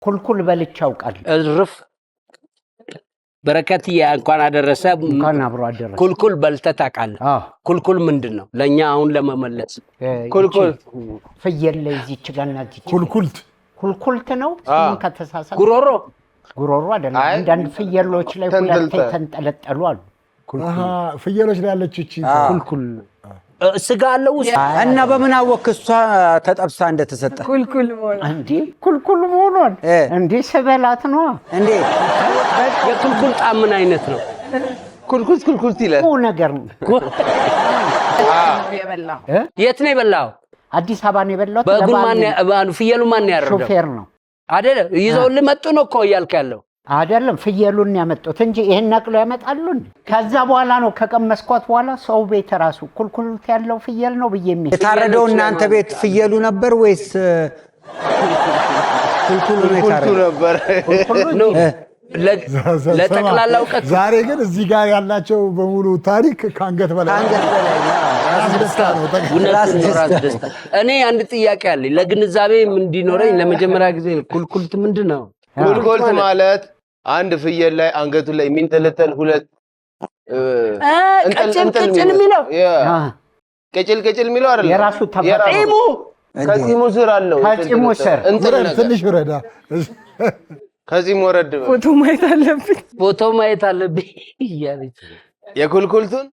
ኩልኩል በልቻው ቃል እርፍ በረከት እንኳን አደረሰ እንኳን አብሮ አደረሰ ኩልኩል በልተህ ታውቃለህ ኩልኩል ምንድነው ለኛ አሁን ለመመለስ ኩልኩል ፍየል ላይ እዚች ጋርና እዚች ኩልኩልት ነው ከተሳሳተ ጉሮሮ አይደለም አንዳንድ ፍየሎች ላይ ሁለት ተንጠለጠሉ አሉ ፍየሎች ላይ ያለች እቺ ኩልኩል ስጋ አለው እና በምን አወክ እሷ ተጠብሳ እንደተሰጠ ኩልኩል ሞሎን እንዴ ሰበላት ነው እንዴ የኩልኩል ጣም ምን አይነት ነው ኩልኩል ይላል ነገር ነው የት ነው የበላው አዲስ አበባ ነው የበላው በጉን ማን ፍየሉ ማን ያረደው ሾፌር ነው አይደል ይዘውልህ መጡ ነው እኮ እያልክ ያለው አይደለም ፍየሉን ያመጡት እንጂ ይሄን ነቅሎ ያመጣሉን ከዛ በኋላ ነው ከቀመስኳት በኋላ ሰው ቤት ራሱ ኩልኩልት ያለው ፍየል ነው በየሚ የታረደው እናንተ ቤት ፍየሉ ነበር ወይስ ኩልኩሉ ነበር ለጠቅላላ እውቀት ዛሬ ግን እዚህ ጋር ያላቸው በሙሉ ታሪክ ካንገት በላይ እኔ አንድ ጥያቄ አለኝ ለግንዛቤም እንዲኖረኝ ለመጀመሪያ ጊዜ ኩልኩልት ምንድነው ኩልኩልት ማለት አንድ ፍየል ላይ አንገቱ ላይ የሚንጠለጠል ሁለት ቀጭል የሚለው ቀጭል የሚለው አይደለም የራሱ ተፈጥሮ ከዚሙ ስር አለው ከዚሙ ስር ትንሽ ወረዳ ከዚሙ ወረድ ፎቶ ማየት አለብኝ እያለች የኩልኩልቱን